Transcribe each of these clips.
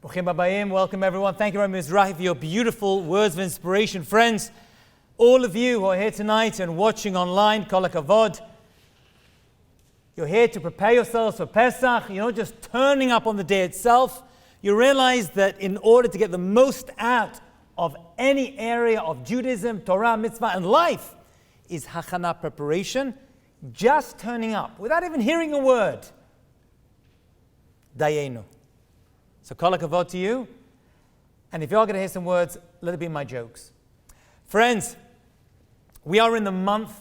Welcome everyone. Thank you, Rabbi Mizrahi, for your beautiful words of inspiration. Friends, all of you who are here tonight and watching online, Kol HaKavod, you're here to prepare yourselves for Pesach. You're not just turning up on the day itself. You realize that in order to get the most out of any area of Judaism, Torah, mitzvah, and life is hachana, preparation. Just turning up without even hearing a word. Dayenu. So Kol HaKavod to you. And if you're going to hear some words, let it be my jokes. Friends, we are in the month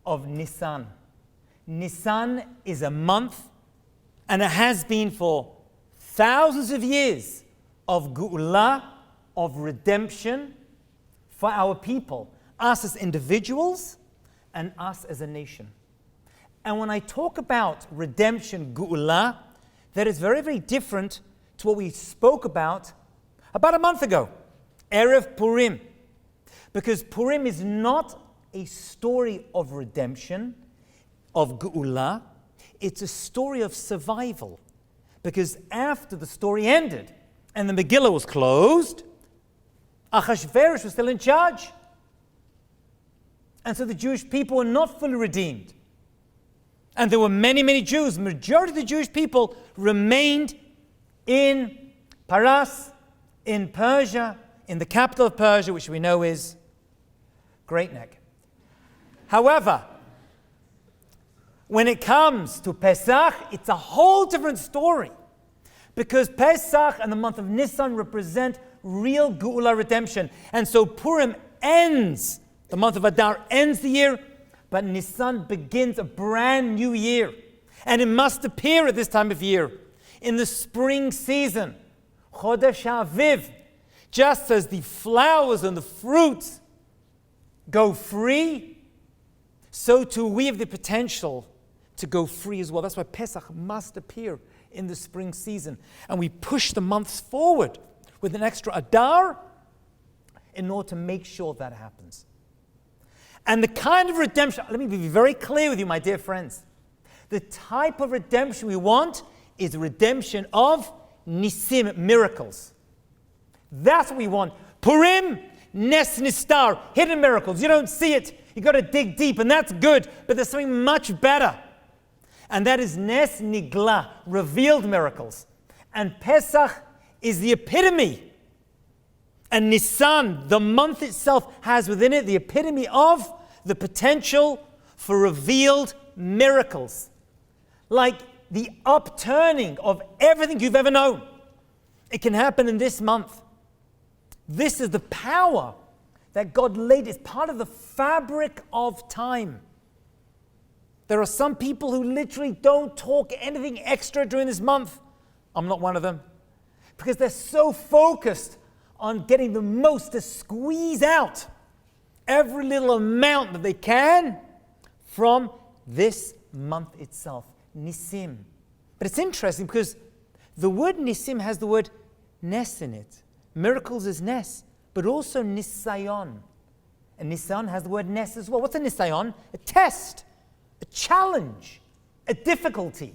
of Nisan. Nisan is a month, and it has been for thousands of years, of Geula, of redemption for our people, us as individuals and us as a nation. And when I talk about redemption, Geula, that is very, very different to what we spoke about a month ago, Erev Purim. Because Purim is not a story of redemption, of Geula, it's a story of survival. Because after the story ended and the Megillah was closed, Achashverosh was still in charge. And so the Jewish people were not fully redeemed. And there were many, many Jews. The majority of the Jewish people remained in Paras, in Persia, in the capital of Persia, which we know is Great Neck. However, when it comes to Pesach, it's a whole different story. Because Pesach and the month of Nisan represent real Geula redemption. And so Purim ends, the month of Adar ends the year, but Nisan begins a brand new year. And it must appear at this time of year, in the spring season, Chodesh Aviv, just as the flowers and the fruits go free, so too we have the potential to go free as well. That's why Pesach must appear in the spring season. And we push the months forward with an extra Adar in order to make sure that happens. And the kind of redemption, let me be very clear with you, my dear friends. The type of redemption we want is redemption of Nisim, miracles. That's what we want. Purim, Nes Nistar, hidden miracles. You don't see it. You got to dig deep, and that's good. But there's something much better. And that is Nes Nigla, revealed miracles. And Pesach is the epitome. And Nisan, the month itself, has within it the epitome of the potential for revealed miracles. Like the upturning of everything you've ever known. It can happen in this month. This is the power that God laid. It's part of the fabric of time. There are some people who literally don't talk anything extra during this month. I'm not one of them. Because they're so focused on getting the most to squeeze out every little amount that they can from this month itself. Nisim. But it's interesting because the word Nisim has the word Nes in it. Miracles is Nes, but also Nisayon. And Nisayon has the word Nes as well. What's a Nisayon? A test, a challenge, a difficulty.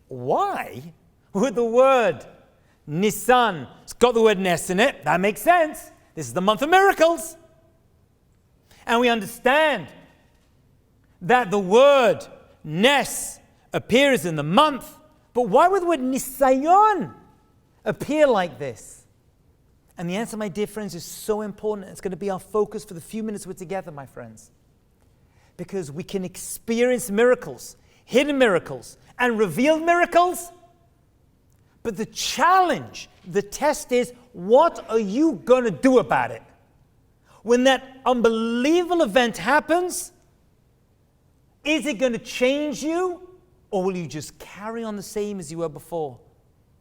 Why would the word Nisan, it's got the word Nes in it? That makes sense. This is the month of miracles. And we understand that the word Nes appears in the month, but why would the word Nisayon appear like this? And the answer, my dear friends, is so important. It's going to be our focus for the few minutes we're together, my friends. Because we can experience miracles, hidden miracles, and revealed miracles. But the challenge, the test is, what are you going to do about it? When that unbelievable event happens, is it going to change you? Or will you just carry on the same as you were before?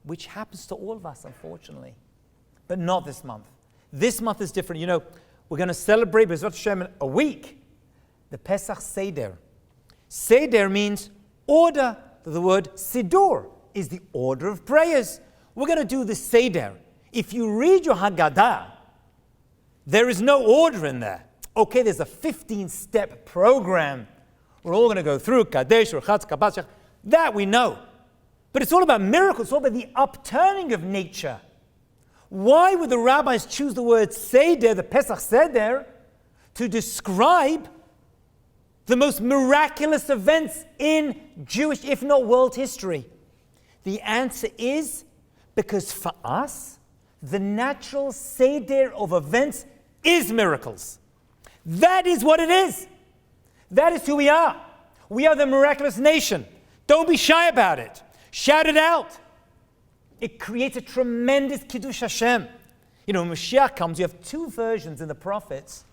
Which happens to all of us, unfortunately. But not this month. This month is different. You know, we're going to celebrate B'ezrat Hashem in a week, the Pesach Seder. Seder means order. The word Sidur is the order of prayers. We're going to do the Seder. If you read your Haggadah, there is no order in there. Okay, there's a 15-step program. We're all going to go through Kadesh, Rechatz, Kabbalah. That we know. But it's all about miracles. It's all about the upturning of nature. Why would the rabbis choose the word Seder, the Pesach Seder, to describe the most miraculous events in Jewish, if not world history? The answer is because for us, the natural Seder of events is miracles. That is what it is. That is who we are. We are the miraculous nation. Don't be shy about it. Shout it out. It creates a tremendous Kiddush Hashem. You know, when Mashiach comes, you have two versions in the prophets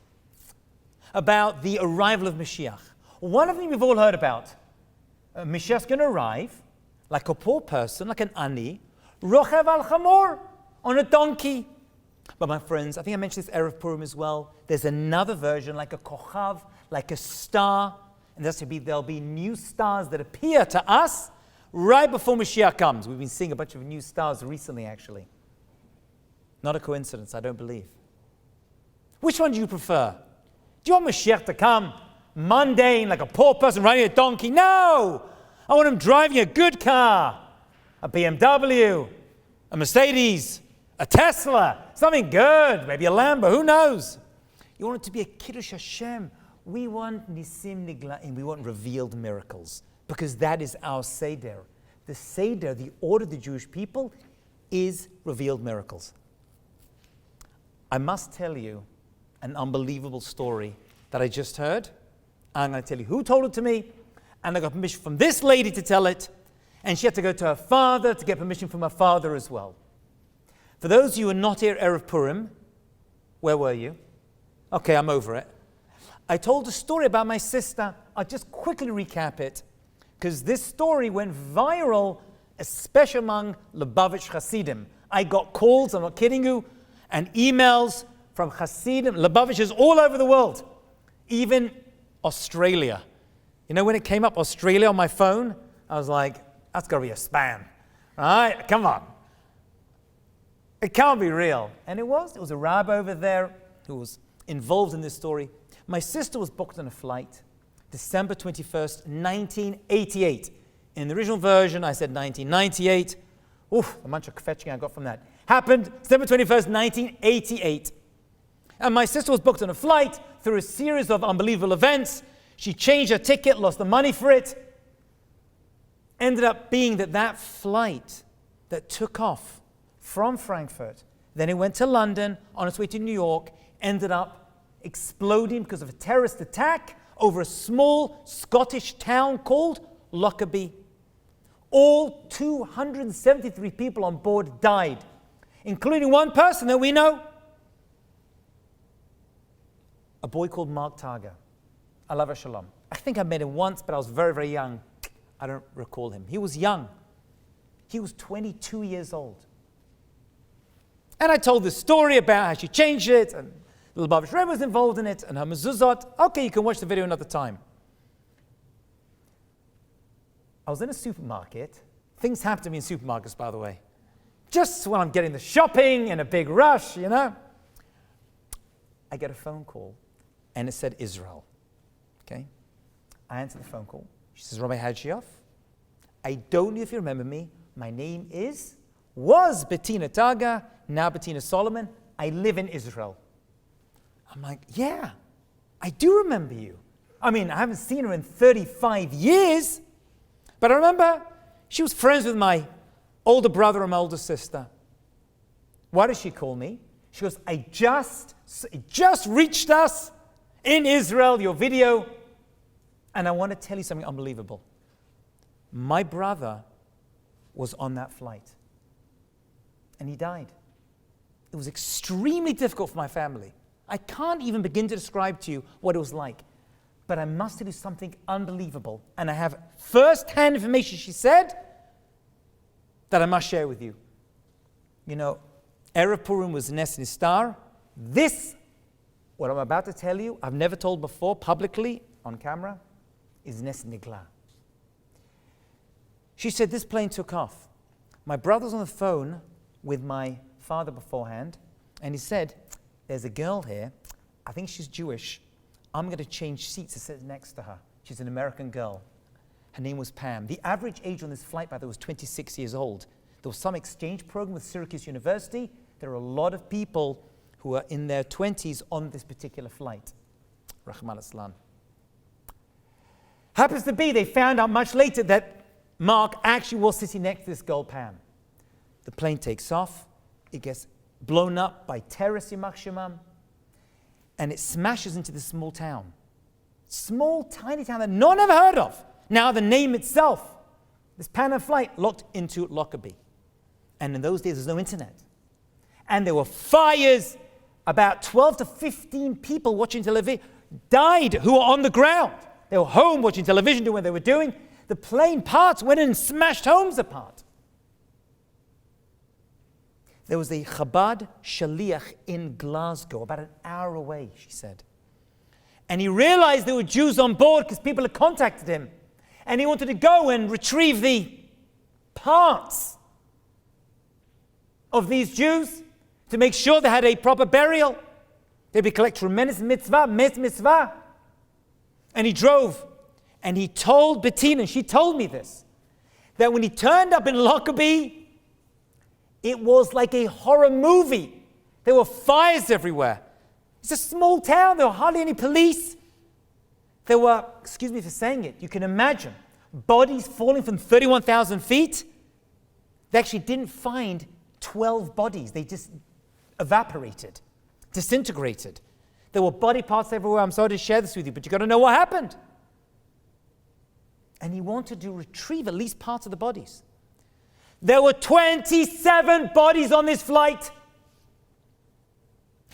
about the arrival of Mashiach. One of them we've all heard about. Mashiach's going to arrive like a poor person, like an ani, rochev al chamor, on a donkey. But my friends, I think I mentioned this Erev Purim as well. There's another version, like a kochav, like a star. And there'll be new stars that appear to us right before Mashiach comes. We've been seeing a bunch of new stars recently, actually. Not a coincidence, I don't believe. Which one do you prefer? Do you want Mashiach to come mundane, like a poor person riding a donkey? No! I want him driving a good car. A BMW, a Mercedes, a Tesla, something good, maybe a Lambo, who knows? You want it to be a Kiddush Hashem. We want Nisim Niglaim, we want revealed miracles, because that is our Seder. The Seder, the order of the Jewish people, is revealed miracles. I must tell you an unbelievable story that I just heard. I'm going to tell you who told it to me, and I got permission from this lady to tell it, and she had to go to her father to get permission from her father as well. For those of you who are not here at Erev Purim, where were you? Okay, I'm over it. I told a story about my sister. I'll just quickly recap it, because this story went viral, especially among Lubavitch Hasidim. I got calls, I'm not kidding you, and emails from Hasidim, Lubavitchers all over the world, even Australia. You know, when it came up, Australia, on my phone, I was like, that's got to be a spam. All right, come on. It can't be real. And it was. It was a rabbi over there who was involved in this story. My sister was booked on a flight, December 21st, 1988. In the original version, I said 1998. Oof, a bunch of fetching I got from that. Happened December 21st, 1988. And my sister was booked on a flight through a series of unbelievable events. She changed her ticket, lost the money for it. Ended up being that flight that took off from Frankfurt, then it went to London, on its way to New York, ended up exploding because of a terrorist attack over a small Scottish town called Lockerbie. All 273 people on board died, including one person that we know, a boy called Mark Targer. Alav Shalom. I think I met him once, but I was very, very young. I don't recall him. He was young. He was 22 years old. And I told this story about how she changed it, and the Lubavitch Rebbe was involved in it, and her mezuzot. Okay, you can watch the video another time. I was in a supermarket. Things happen to me in supermarkets, by the way. Just when I'm getting the shopping in a big rush, you know. I get a phone call, and it said Israel. Okay? I answer the phone call. She says, Rabbi Hajioff, I don't know if you remember me. My name was Bettina Targa, now Bettina Solomon. I live in Israel. I'm like, yeah, I do remember you. I mean, I haven't seen her in 35 years, but I remember she was friends with my older brother and my older sister. Why does she call me? She goes, it just reached us in Israel, your video, and I want to tell you something unbelievable. My brother was on that flight, and he died. It was extremely difficult for my family. I can't even begin to describe to you what it was like, but I must tell you something unbelievable, and I have first-hand information, she said, that I must share with you. You know, Erev Purim was Nes Nistar. This, what I'm about to tell you, I've never told before publicly on camera, is Nes Nigla. She said this plane took off. My brother's on the phone with my father beforehand, and he said, there's a girl here, I think she's Jewish. I'm going to change seats to sit next to her. She's an American girl. Her name was Pam. The average age on this flight, by the way, was 26 years old. There was some exchange program with Syracuse University. there are a lot of people who are in their 20s on this particular flight. Rahman al-Islam. Happens to be, they found out much later that Mark actually was sitting next to this girl, Pam. The plane takes off. It gets blown up by terrorists, Yimach Shemam, and it smashes into this small town. Small, tiny town that no one ever heard of. Now the name itself, this Pan Am flight, locked into Lockerbie. And in those days, there's no internet. And there were fires. About 12 to 15 people watching television died who were on the ground. They were home watching television, doing what they were doing. The plane parts went in and smashed homes apart. There was a Chabad Shaliach in Glasgow, about an hour away, she said. And he realized there were Jews on board because people had contacted him. And he wanted to go and retrieve the parts of these Jews to make sure they had a proper burial. They'd be collect tremendous mitzvah. And he drove. And he told Bettina, and she told me this, that when he turned up in Lockerbie, it was like a horror movie. There were fires everywhere. It's a small town. There were hardly any police. There were, excuse me for saying it, you can imagine, bodies falling from 31,000 feet. They actually didn't find 12 bodies. They just evaporated, disintegrated. There were body parts everywhere. I'm sorry to share this with you, but you've got to know what happened. And he wanted to retrieve at least parts of the bodies. There were 27 bodies on this flight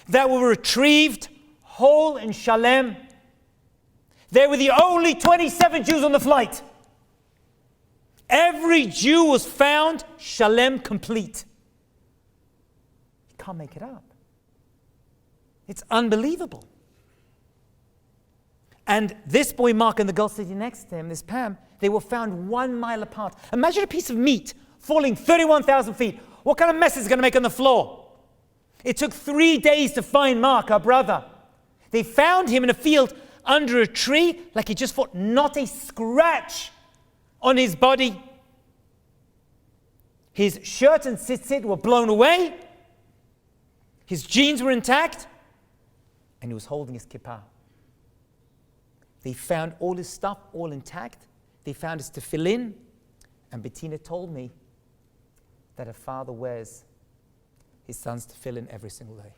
that were retrieved whole and shalem. They were the only 27 Jews on the flight. Every Jew was found shalem, complete. You can't make it up. It's unbelievable. And this boy Mark and the girl sitting next to him, this Pam, they were found 1 mile apart. Imagine a piece of meat falling 31,000 feet. What kind of mess is it going to make on the floor? It took 3 days to find Mark, our brother. They found him in a field under a tree, like he just fought, not a scratch on his body. His shirt and tzitzit were blown away. His jeans were intact. And he was holding his kippah. They found all his stuff, all intact. They found his tefillin. And Bettina told me that her father wears his son's tefillin every single day.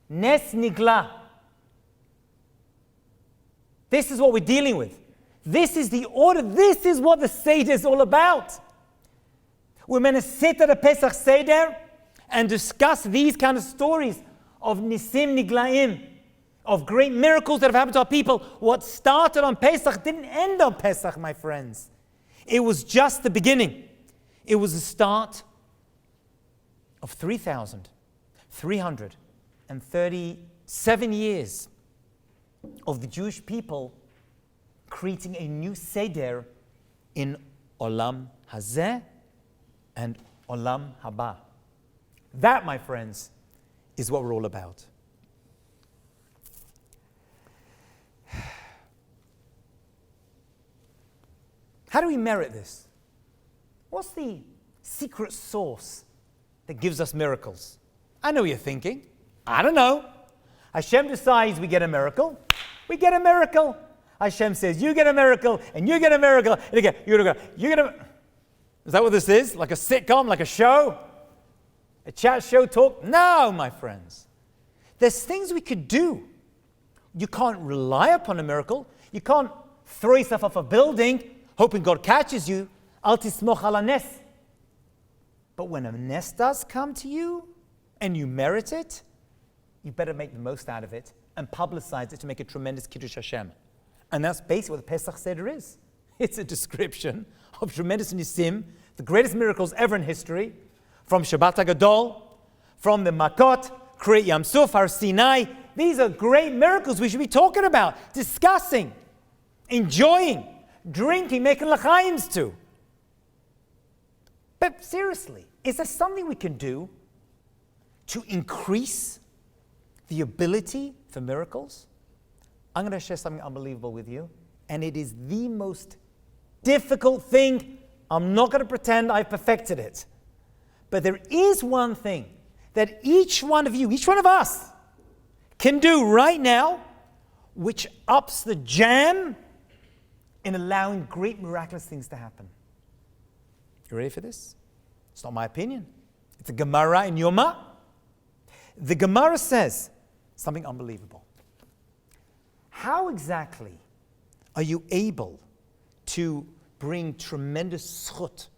Nes nigla. This is what we're dealing with. This is the order. This is what the Seder is all about. We're meant to sit at a Pesach Seder and discuss these kind of stories of Nisim Niglaim, of great miracles that have happened to our people. What started on Pesach didn't end on Pesach, my friends. It was just the beginning. It was the start of 3,337 years of the Jewish people creating a new Seder in Olam Hazeh and Olam Haba. That, my friends, is what we're all about. How do we merit this? What's the secret sauce that gives us miracles? I know what you're thinking. I don't know. Hashem decides we get a miracle. We get a miracle. Hashem says, you get a miracle, and you get a miracle, and again, you get a... Is that what this is? Like a sitcom, like a show? A chat show talk? No, my friends. There's things we could do. You can't rely upon a miracle. You can't throw yourself off a building hoping God catches you. Al tismoch ala nes. But when a nes does come to you and you merit it, you better make the most out of it and publicize it to make a tremendous Kiddush Hashem. And that's basically what the Pesach Seder is. It's a description of tremendous nisim, the greatest miracles ever in history, from Shabbat HaGadol, from the Makot, Kriyat Yam Suf, Har Sinai. These are great miracles we should be talking about, discussing, enjoying, drinking, making l'chaims to. But seriously, is there something we can do to increase the ability for miracles? I'm going to share something unbelievable with you, and it is the most difficult thing. I'm not going to pretend I've perfected it, but But there is one thing that each one of you, each one of us, can do right now, which ups the jam in allowing great miraculous things to happen. You ready for this? It's not my opinion. It's a Gemara in Yoma. The Gemara says something unbelievable. How exactly are you able to bring tremendous zchut,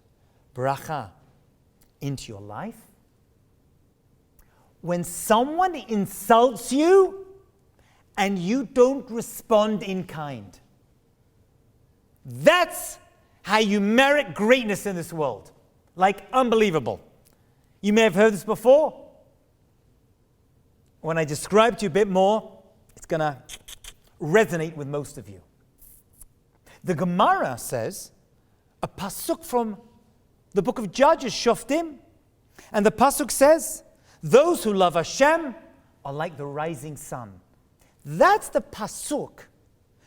bracha, into your life? When someone insults you and you don't respond in kind. That's how you merit greatness in this world. Like, unbelievable. You may have heard this before. When I describe to you a bit more, it's going to resonate with most of you. The Gemara says, a pasuk from the book of Judges, Shoftim, and the pasuk says, those who love Hashem are like the rising sun. That's the pasuk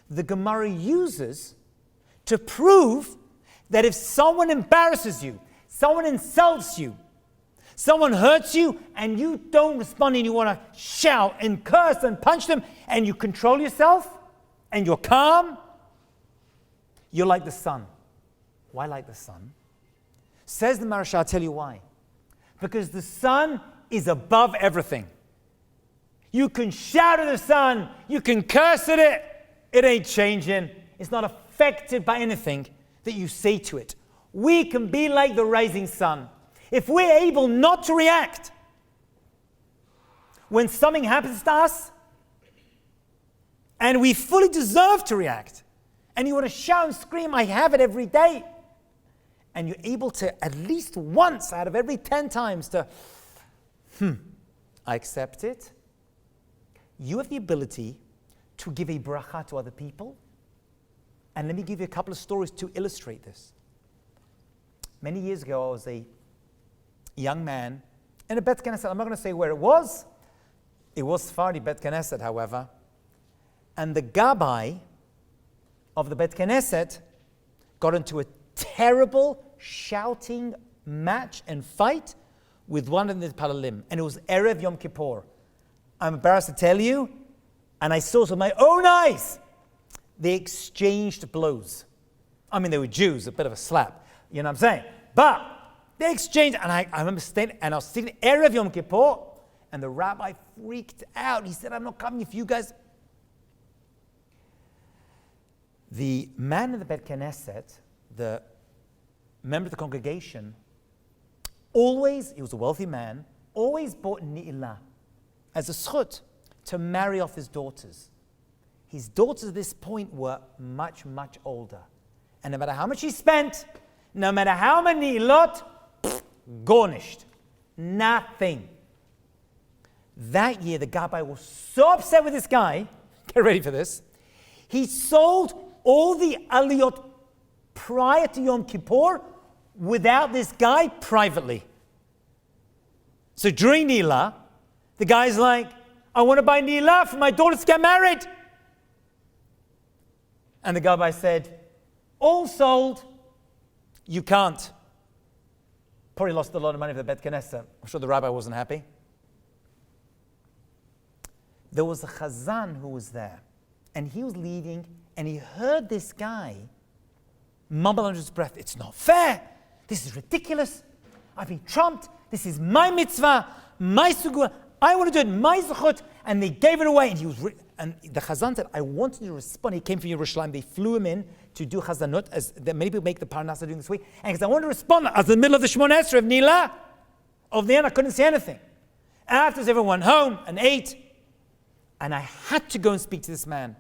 the Gemara uses to prove that if someone embarrasses you, someone insults you, someone hurts you, and you don't respond and you want to shout and curse and punch them, and you control yourself, and you're calm, you're like the sun. Why like the sun? Says the Maharsha, I'll tell you why. Because the sun is above everything. You can shout at the sun, you can curse at it, it ain't changing. It's not affected by anything that you say to it. We can be like the rising sun. If we're able not to react when something happens to us, and we fully deserve to react, and you want to shout and scream, I have it every day, and you're able to at least once out of every 10 times to, I accept it, you have the ability to give a bracha to other people. And let me give you a couple of stories to illustrate this. Many years ago, I was a young man in a Bet Knesset. I'm not going to say where it was. It was Sephardi Bet Knesset, however. And the Rabbi of the Bet Knesset got into a terrible shouting match and fight with one of the Palalim. And it was Erev Yom Kippur. I'm embarrassed to tell you, and I saw it with my own eyes. They exchanged blows. I mean, they were Jews, a bit of a slap. You know what I'm saying? But they exchanged, and I remember staying, and I was sitting Erev Yom Kippur, and the rabbi freaked out. He said, I'm not coming if you guys... The man in the Bet Knesset, the member of the congregation, always, he was a wealthy man, always bought ni'ilah as a zchut to marry off his daughters. His daughters at this point were much, much older. And no matter how much he spent, no matter how many lot, garnished. Nothing. That year, the Rabbi was so upset with this guy, get ready for this, he sold all the aliyot prior to Yom Kippur without this guy privately. So during Nila, the guy's like, I want to buy Nila for my daughters to get married. And the Rabbi said, all sold, you can't. Probably lost a lot of money for the Bet Knesset. I'm sure the rabbi wasn't happy. There was a Chazan who was there, and he was leading, and he heard this guy mumble under his breath, it's not fair, this is ridiculous, I've been trumped, this is my mitzvah, my sugua, I want to do it, my zechut, and they gave it away, and he was, and the Chazan said, I wanted to respond, he came from Yerushalayim, they flew him in to do Chazanut, as many people make the Parnasa doing this week, and because I wanted to respond, I was in the middle of the Shemona Esrei of Nila, of the end, I couldn't see anything. After everyone went home and ate, and I had to go and speak to this man.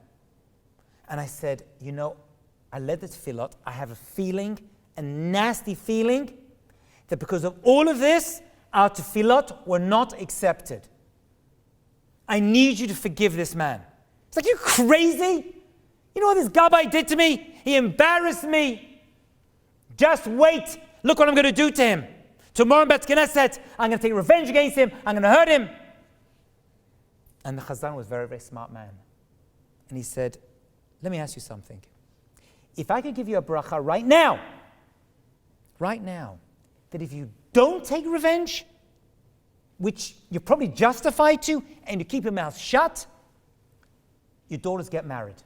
And I said, you know, I led the tefillot. I have a feeling, a nasty feeling, that because of all of this, our tefillot were not accepted. I need you to forgive this man. It's like, you crazy? You know what this Rabbi did to me? He embarrassed me. Just wait. Look what I'm going to do to him. Tomorrow in Bet Knesset, I'm going to take revenge against him. I'm going to hurt him. And the Chazan was a very, very smart man. And he said, let me ask you something. If I could give you a bracha right now, that if you don't take revenge, which you're probably justified to, and you keep your mouth shut, your daughters get married.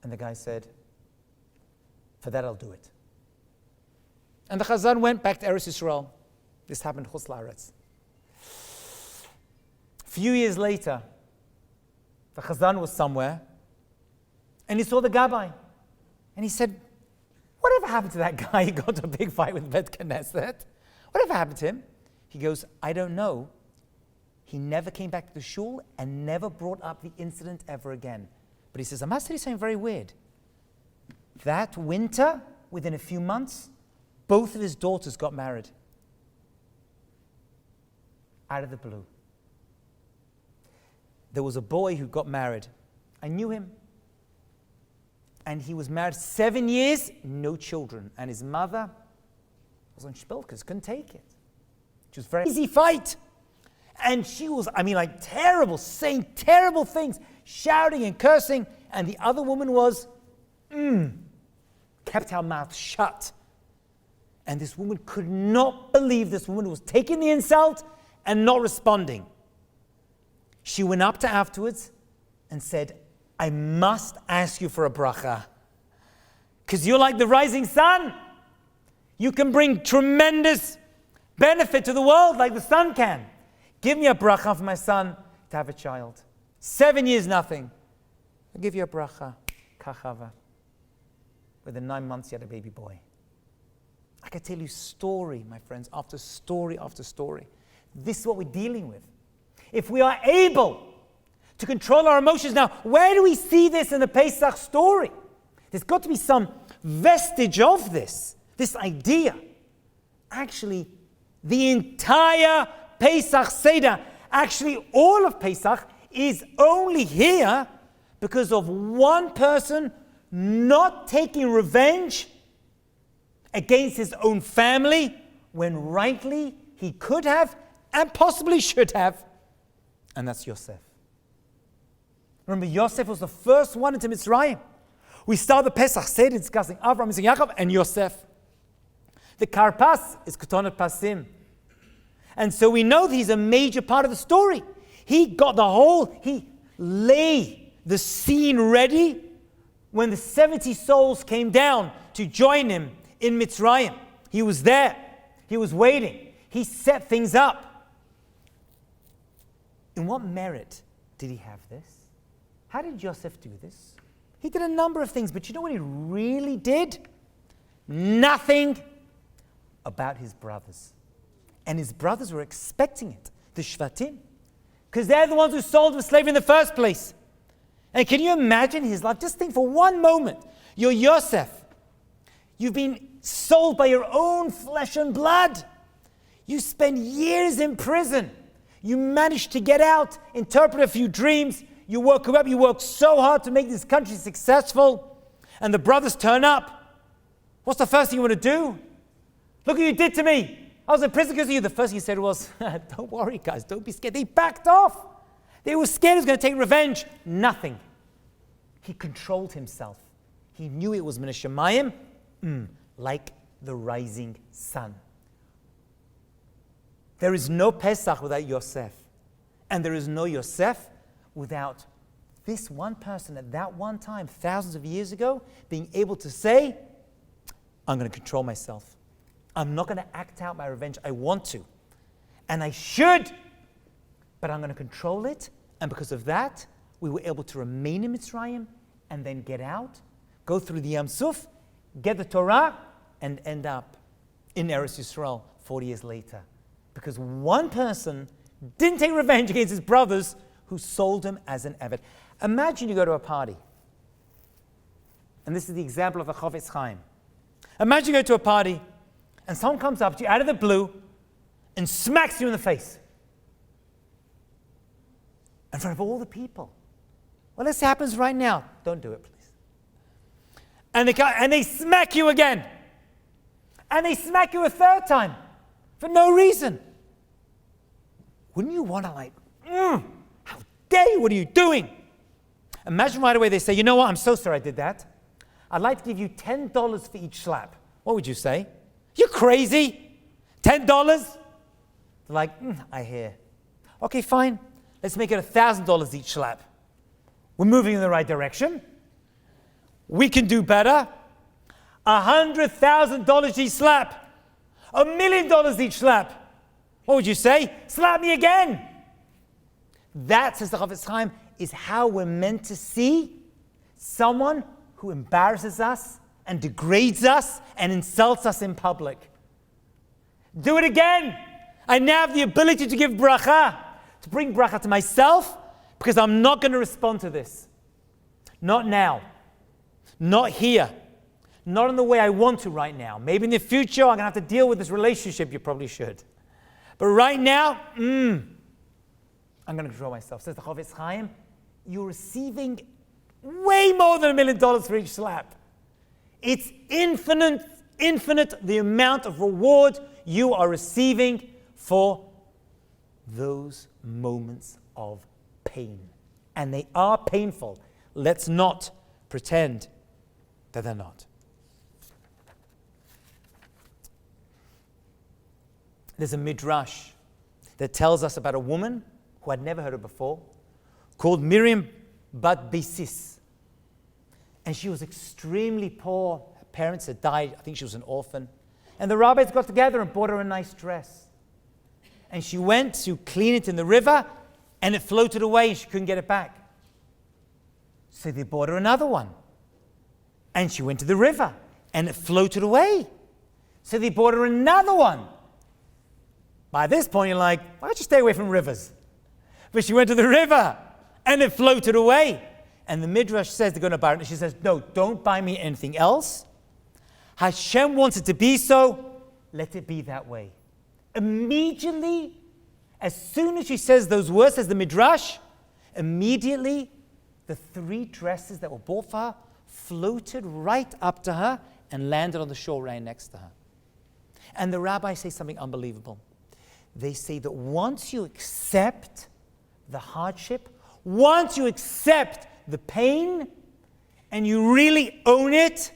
And the guy said, for that I'll do it. And the Chazan went back to Eretz Yisrael. This happened Chutz La'aretz. A few years later, the Chazan was somewhere, and he saw the Gabbai. And he said, whatever happened to that guy? He got into a big fight with Bet Knesset. Whatever happened to him? He goes, I don't know. He never came back to the shul and never brought up the incident ever again. But he says, I must tell you something very weird. That winter, within a few months, both of his daughters got married. Out of the blue. There was a boy who got married. I knew him. And he was married 7 years, no children. And his mother was on Spilkes, couldn't take it. It was a very easy fight. And she was, terrible, saying terrible things, shouting and cursing. And the other woman was, kept her mouth shut. And this woman could not believe this woman was taking the insult and not responding. She went up to afterwards and said, I must ask you for a bracha. Because you're like the rising sun. You can bring tremendous benefit to the world like the sun can. Give me a bracha for my son to have a child. 7 years, nothing. I'll give you a bracha. Kachava. Within 9 months, you had a baby boy. I can tell you story, my friends, after story after story. This is what we're dealing with. If we are able to control our emotions now, where do we see this in the Pesach story? There's got to be some vestige of this idea. Actually, the entire Pesach Seder, actually all of Pesach, is only here because of one person not taking revenge against his own family when rightly he could have and possibly should have, and that's Yosef. Remember, Yosef was the first one into Mitzrayim. We start the Pesach Seder discussing Avraham, Isaac, Yaakov, and Yosef. The Karpas is Ketonot Pasim. And so we know that he's a major part of the story. He lay the scene ready when the 70 souls came down to join him in Mitzrayim. He was there. He was waiting. He set things up. In what merit did he have this? How did Joseph do this? He did a number of things, but you know what he really did? Nothing about his brothers. And his brothers were expecting it, the Shvatim, because they're the ones who sold him slavery in the first place. And can you imagine his life? Just think for one moment. You're Yosef. You've been sold by your own flesh and blood. You spend years in prison. You managed to get out, interpret a few dreams. You woke up. You worked so hard to make this country successful. And the brothers turn up. What's the first thing you want to do? Look what you did to me. I was in prison because of you. The first thing he said was, don't worry, guys. Don't be scared. They backed off. They were scared he was going to take revenge. Nothing. He controlled himself. He knew it was Min Hashemayim, like the rising sun. There is no Pesach without Yosef. And there is no Yosef without this one person at that one time, thousands of years ago, being able to say, I'm going to control myself. I'm not going to act out my revenge. I want to. And I should. But I'm going to control it. And because of that, we were able to remain in Mitzrayim and then get out, go through the Yam Suf, get the Torah, and end up in Eretz Yisrael 40 years later. Because one person didn't take revenge against his brothers who sold him as an Eved. Imagine you go to a party. And this is the example of the Chofetz Chaim. Imagine you go to a party and someone comes up to you out of the blue and smacks you in the face. In front of all the people. Well, this happens right now. Don't do it, please. And they smack you again. And they smack you a third time. For no reason. Wouldn't you want to how dare you? What are you doing? Imagine right away they say, you know what? I'm so sorry I did that. I'd like to give you $10 for each slap. What would you say? You're crazy. $10? They're like, I hear. Okay, fine. Let's make it $1,000 each slap. We're moving in the right direction. We can do better. $100,000 each slap. $1 million each slap. What would you say? Slap me again. That, says the Chafetz Chaim, is how we're meant to see someone who embarrasses us and degrades us and insults us in public. Do it again. I now have the ability to give bracha, to bring bracha to myself, because I'm not going to respond to this. Not now. Not here. Not in the way I want to right now. Maybe in the future I'm going to have to deal with this relationship. You probably should. But right now, I'm going to control myself. Says the Chafetz Chaim, you're receiving way more than $1 million for each slap. It's infinite the amount of reward you are receiving for those moments of pain. And they are painful. Let's not pretend that they're not. There's a midrash that tells us about a woman who I'd never heard of before, called Miriam bat Beisis. And she was extremely poor. Her parents had died. I think she was an orphan. And the rabbis got together and bought her a nice dress. And she went to clean it in the river, and it floated away, and she couldn't get it back. So they bought her another one. And she went to the river, and it floated away. So they bought her another one. By this point, you're like, why don't you stay away from rivers? But she went to the river, and it floated away. And the Midrash says they're going to buy it. And she says, no, don't buy me anything else. Hashem wants it to be so. Let it be that way. Immediately, as soon as she says those words, says the Midrash, immediately the 3 dresses that were bought for her floated right up to her and landed on the shore right next to her. And the rabbis say something unbelievable. They say that once you accept the hardship, once you accept the pain, and you really own it,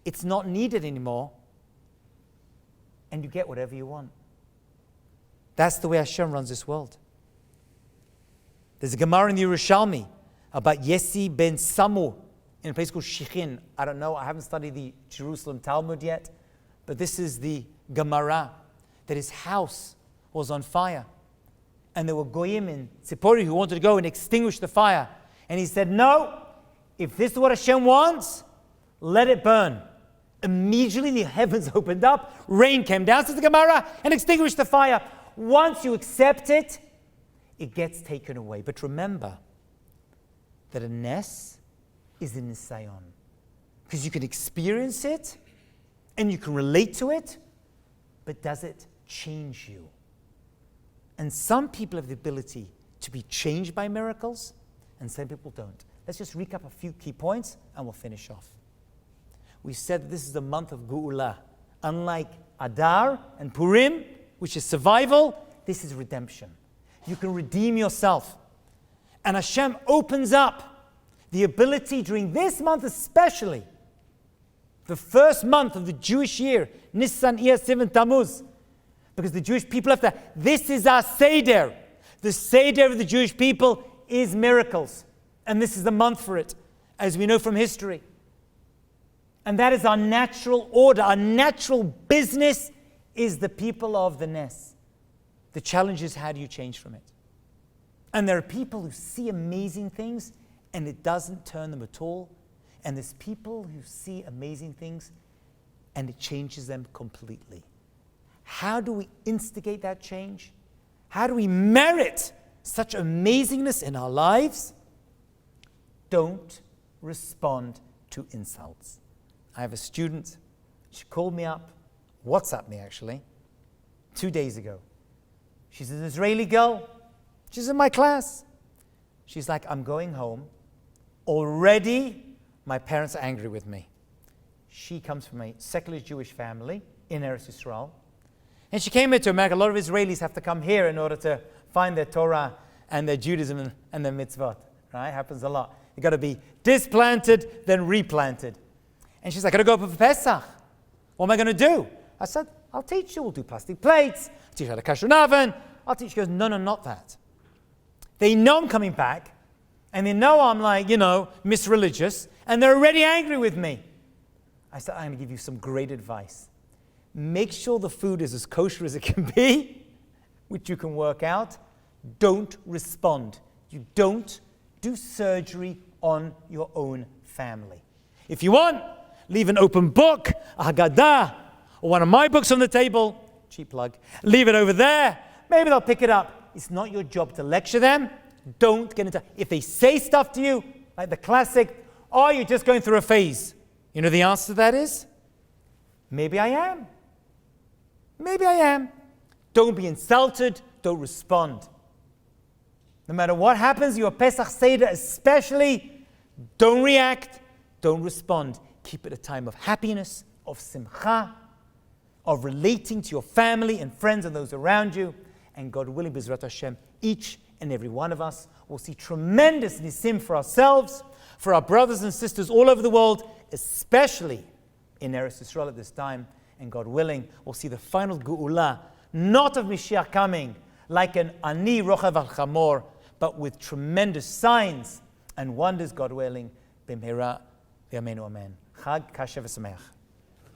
it's not needed anymore, and you get whatever you want. That's the way Hashem runs this world. There's a Gemara in the Yerushalmi about Yesi ben Samu in a place called Shichin. I don't know, I haven't studied the Jerusalem Talmud yet, but this is the Gemara, that his house was on fire. And there were Goyim in Tzipori who wanted to go and extinguish the fire. And he said, no, if this is what Hashem wants, let it burn. Immediately the heavens opened up, rain came down, says the Gemara, and extinguished the fire. Once you accept it, it gets taken away. But remember that a nes is a nisayon. Because you can experience it, and you can relate to it, but does it change you? And some people have the ability to be changed by miracles, and some people don't. Let's just recap a few key points, and we'll finish off. We said that this is the month of Geula. Unlike Adar and Purim, which is survival, this is redemption. You can redeem yourself. And Hashem opens up the ability during this month especially, the first month of the Jewish year, Nisan, Iyar, Sivan, Tammuz, because the Jewish people have that. This is our Seder. The Seder of the Jewish people is miracles. And this is the month for it, as we know from history. And that is our natural order. Our natural business is the people of the Nes. The challenge is, how do you change from it? And there are people who see amazing things and it doesn't turn them at all. And there's people who see amazing things and it changes them completely. How do we instigate that change? How do we merit such amazingness in our lives? Don't respond to insults. I have a student, she called me up, WhatsApped me actually, 2 days ago. She's an Israeli girl. She's in my class. She's like, I'm going home. Already, my parents are angry with me. She comes from a secular Jewish family in Eretz Yisrael. And she came here to America. A lot of Israelis have to come here in order to find their Torah and their Judaism and their mitzvot. Right? Happens a lot. You've got to be displanted, then replanted. And she's like, I got to go up for Pesach. What am I going to do? I said, I'll teach you. We'll do plastic plates. I'll teach you how to kasher an oven. I'll teach you. He goes, no, not that. They know I'm coming back, and they know I'm like, misreligious, and they're already angry with me. I said, I'm going to give you some great advice. Make sure the food is as kosher as it can be, which you can work out. Don't respond. You don't do surgery on your own family. If you want, leave an open book, a Haggadah, or one of my books on the table. Cheap plug. Leave it over there. Maybe they'll pick it up. It's not your job to lecture them. Don't get into... If they say stuff to you, like the classic, oh, you're just going through a phase. You know the answer to that is? Maybe I am. Maybe I am. Don't be insulted. Don't respond. No matter what happens, your Pesach Seder especially, don't react. Don't respond. Keep it a time of happiness, of simcha, of relating to your family and friends and those around you. And God willing, B'ezrat Hashem, each and every one of us will see tremendous nisim for ourselves, for our brothers and sisters all over the world, especially in Eretz Yisrael at this time. And God willing, we'll see the final geula, not of Mashiach coming like an ani rochav al chamor, but with tremendous signs and wonders, God willing. B'mehera v'yameinu amen. Chag kasher v'sameach.